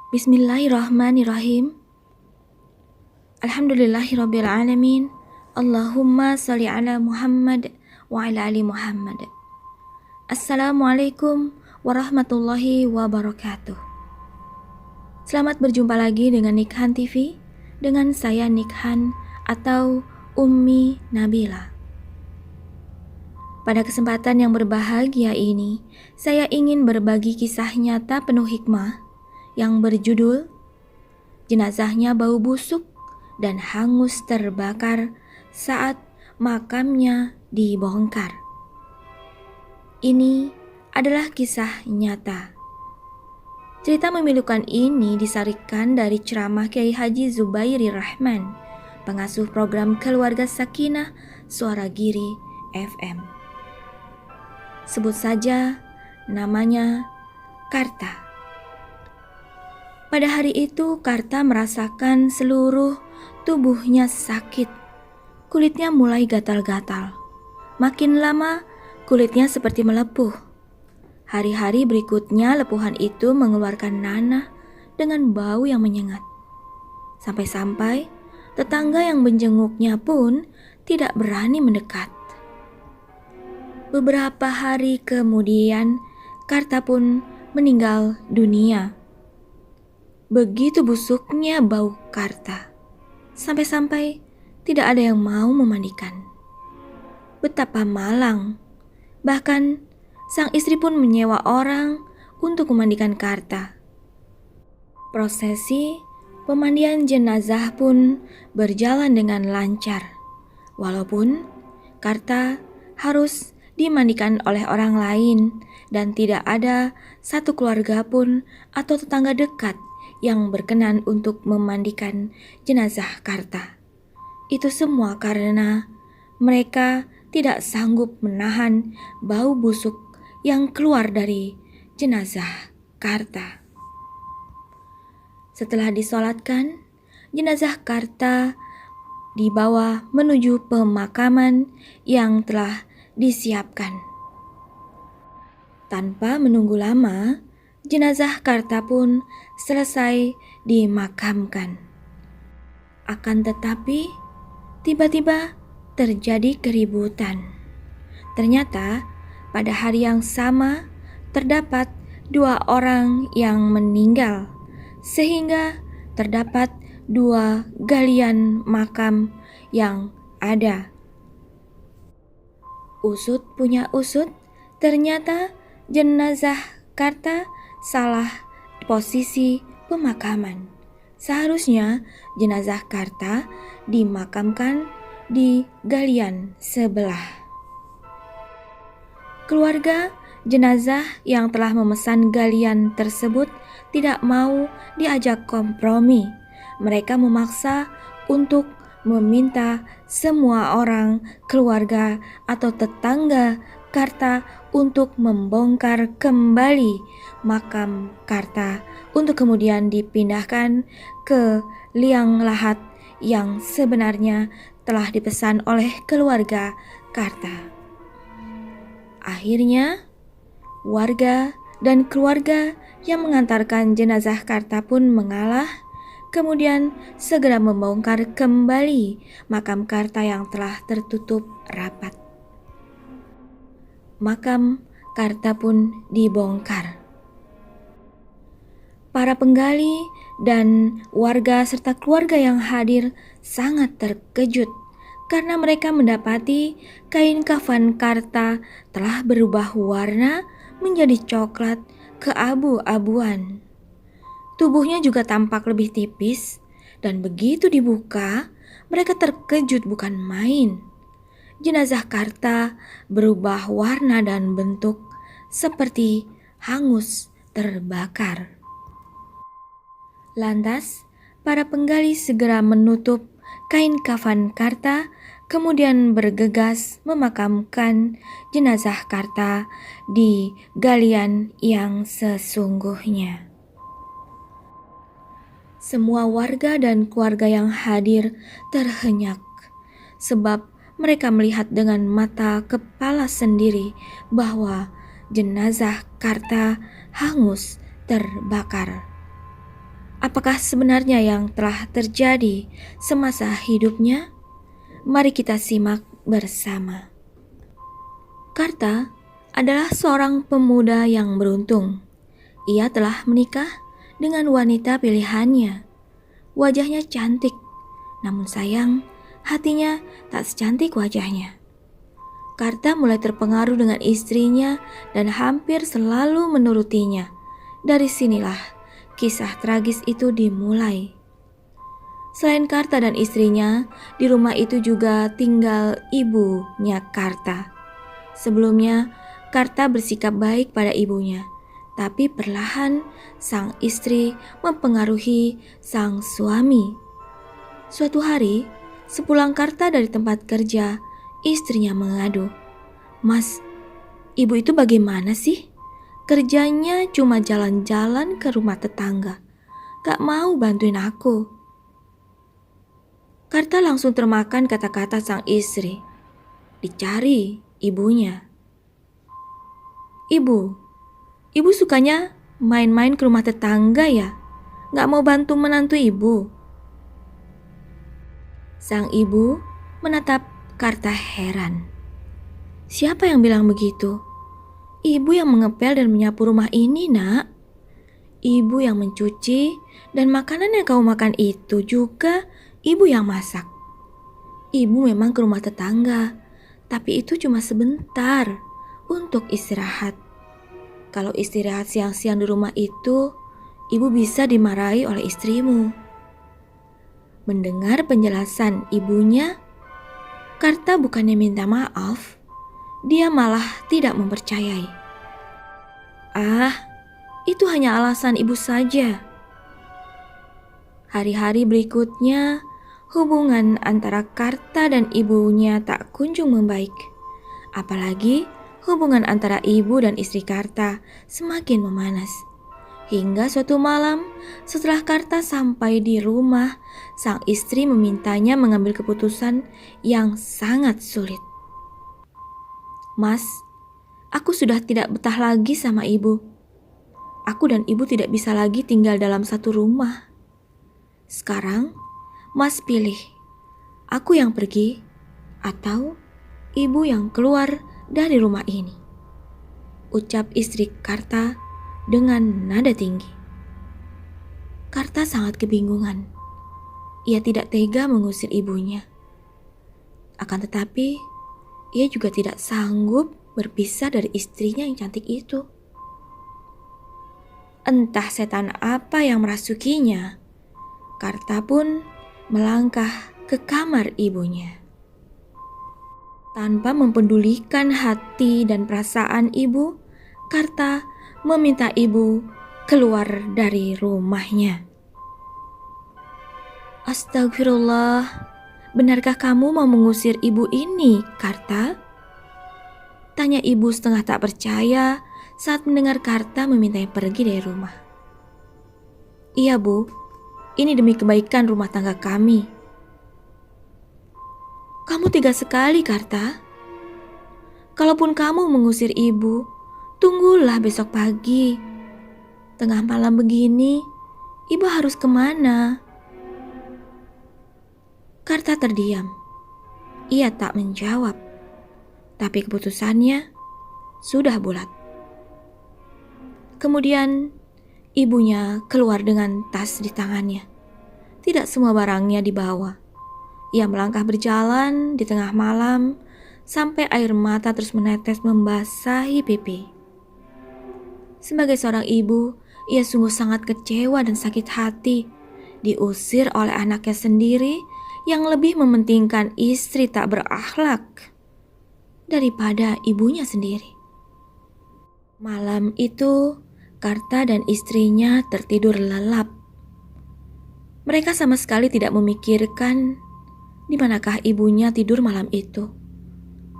Bismillahirrahmanirrahim. Alhamdulillahirabbil alamin. Allahumma shalli ala Muhammad wa ala ali Muhammad. Assalamualaikum warahmatullahi wabarakatuh. Selamat berjumpa lagi dengan Nikhan TV, dengan saya Nikhan atau Ummi Nabila. Pada kesempatan yang berbahagia ini, saya ingin berbagi kisah nyata penuh hikmah yang berjudul Jenazahnya Bau Busuk dan Hangus Terbakar Saat Makamnya Dibongkar. Ini adalah kisah nyata. Cerita memilukan ini disarikan dari ceramah Kiai Haji Zubairi Rahman, pengasuh program Keluarga Sakinah Suara Giri FM. Sebut saja namanya Karta. Pada hari itu Karta merasakan seluruh tubuhnya sakit. Kulitnya mulai gatal-gatal. Makin lama kulitnya seperti melepuh. Hari-hari berikutnya lepuhan itu mengeluarkan nanah dengan bau yang menyengat. Sampai-sampai tetangga yang menjenguknya pun tidak berani mendekat. Beberapa hari kemudian Karta pun meninggal dunia. Begitu busuknya bau Karta, sampai-sampai tidak ada yang mau memandikan. Betapa malang, bahkan sang istri pun menyewa orang untuk memandikan Karta. Prosesi pemandian jenazah pun berjalan dengan lancar, walaupun Karta harus dimandikan oleh orang lain dan tidak ada satu keluarga pun atau tetangga dekat yang berkenan untuk memandikan jenazah Karta. Itu semua karena mereka tidak sanggup menahan bau busuk yang keluar dari jenazah Karta. Setelah disolatkan, jenazah Karta dibawa menuju pemakaman yang telah disiapkan. Tanpa menunggu lama, jenazah Karta pun selesai dimakamkan. Akan tetapi, tiba-tiba terjadi keributan. Ternyata, pada hari yang sama terdapat 2 orang yang meninggal, sehingga terdapat 2 galian makam yang ada. Usut punya usut, ternyata jenazah Karta salah posisi pemakaman. Seharusnya jenazah Karta dimakamkan di galian sebelah. Keluarga jenazah yang telah memesan galian tersebut tidak mau diajak kompromi. Mereka memaksa untuk meminta semua orang keluarga atau tetangga Karta untuk membongkar kembali makam Karta untuk kemudian dipindahkan ke liang lahat yang sebenarnya telah dipesan oleh keluarga Karta. Akhirnya, warga dan keluarga yang mengantarkan jenazah Karta pun mengalah, kemudian segera membongkar kembali makam Karta yang telah tertutup rapat. Makam Karta pun dibongkar. Para penggali dan warga serta keluarga yang hadir sangat terkejut karena mereka mendapati kain kafan Karta telah berubah warna menjadi coklat keabu-abuan. Tubuhnya juga tampak lebih tipis dan begitu dibuka, mereka terkejut bukan main. Jenazah Karta berubah warna dan bentuk seperti hangus terbakar. Lantas, para penggali segera menutup kain kafan Karta, kemudian bergegas memakamkan jenazah Karta di galian yang sesungguhnya. Semua warga dan keluarga yang hadir terhenyak, sebab mereka melihat dengan mata kepala sendiri bahwa jenazah Karta hangus terbakar. Apakah sebenarnya yang telah terjadi semasa hidupnya? Mari kita simak bersama. Karta adalah seorang pemuda yang beruntung. Ia telah menikah dengan wanita pilihannya. Wajahnya cantik, namun sayang, hatinya tak secantik wajahnya. Karta mulai terpengaruh dengan istrinya dan hampir selalu menurutinya. Dari sinilah kisah tragis itu dimulai. Selain Karta dan istrinya, di rumah itu juga tinggal ibunya Karta. Sebelumnya, Karta bersikap baik pada ibunya, tapi perlahan sang istri mempengaruhi sang suami. Suatu hari, sepulang Karta dari tempat kerja, istrinya mengadu, "Mas, ibu itu bagaimana sih? Kerjanya cuma jalan-jalan ke rumah tetangga, gak mau bantuin aku." Karta langsung termakan kata-kata sang istri. Dicari ibunya. Ibu sukanya main-main ke rumah tetangga ya? Gak mau bantu menantu ibu?" Sang ibu menatap Karta heran. "Siapa yang bilang begitu? Ibu yang mengepel dan menyapu rumah ini, nak. Ibu yang mencuci dan makanan yang kau makan itu juga ibu yang masak. Ibu memang ke rumah tetangga, tapi itu cuma sebentar untuk istirahat. Kalau istirahat siang-siang di rumah itu, ibu bisa dimarahi oleh istrimu." Mendengar penjelasan ibunya, Karta bukannya minta maaf, dia malah tidak mempercayai. "Ah, itu hanya alasan ibu saja." Hari-hari berikutnya, hubungan antara Karta dan ibunya tak kunjung membaik. Apalagi hubungan antara ibu dan istri Karta semakin memanas. Hingga suatu malam, setelah Karta sampai di rumah, sang istri memintanya mengambil keputusan yang sangat sulit. "Mas, aku sudah tidak betah lagi sama ibu. Aku dan ibu tidak bisa lagi tinggal dalam satu rumah. Sekarang, Mas pilih, aku yang pergi atau ibu yang keluar dari rumah ini," ucap istri Karta dengan nada tinggi. Karta sangat kebingungan. Ia tidak tega mengusir ibunya. Akan tetapi, ia juga tidak sanggup berpisah dari istrinya yang cantik itu. Entah setan apa yang merasukinya, Karta pun melangkah ke kamar ibunya. Tanpa mempedulikan hati dan perasaan ibu, Karta meminta ibu keluar dari rumahnya. "Astagfirullah, benarkah kamu mau mengusir ibu ini, Karta?" tanya ibu setengah tak percaya saat mendengar Karta memintanya pergi dari rumah. "Iya bu, ini demi kebaikan rumah tangga kami." "Kamu tega sekali, Karta. Kalaupun kamu mengusir ibu, tunggulah besok pagi. Tengah malam begini, ibu harus kemana?" Karta terdiam. Ia tak menjawab, tapi keputusannya sudah bulat. Kemudian ibunya keluar dengan tas di tangannya. Tidak semua barangnya dibawa. Ia melangkah berjalan di tengah malam sampai air mata terus menetes membasahi pipi. Sebagai seorang ibu, ia sungguh sangat kecewa dan sakit hati, diusir oleh anaknya sendiri yang lebih mementingkan istri tak berakhlak daripada ibunya sendiri. Malam itu, Karta dan istrinya tertidur lelap. Mereka sama sekali tidak memikirkan di manakah ibunya tidur malam itu.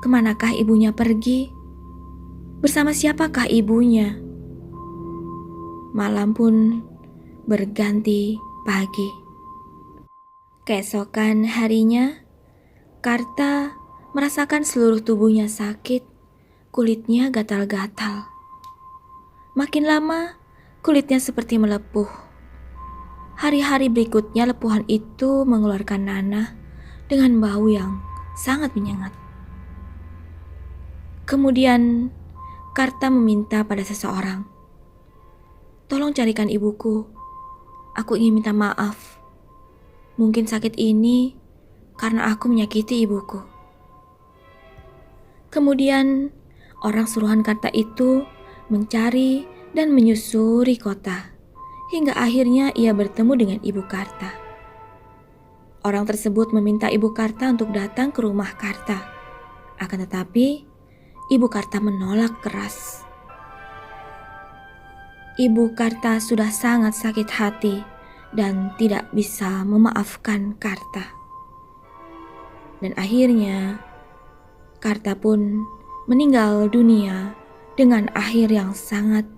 Kemanakah ibunya pergi? Bersama siapakah ibunya? Malam pun berganti pagi. Keesokan harinya, Karta merasakan seluruh tubuhnya sakit, kulitnya gatal-gatal. Makin lama, kulitnya seperti melepuh. Hari-hari berikutnya lepuhan itu mengeluarkan nanah dengan bau yang sangat menyengat. Kemudian Karta meminta pada seseorang, "Tolong carikan ibuku. Aku ingin minta maaf. Mungkin sakit ini karena aku menyakiti ibuku." Kemudian orang suruhan Karta itu mencari dan menyusuri kota hingga akhirnya ia bertemu dengan ibu Karta. Orang tersebut meminta ibu Karta untuk datang ke rumah Karta. Akan tetapi ibu Karta menolak keras. Ibu Karta sudah sangat sakit hati dan tidak bisa memaafkan Karta. Dan akhirnya Karta pun meninggal dunia dengan akhir yang sangat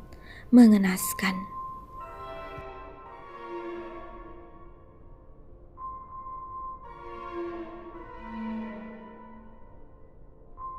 mengenaskan.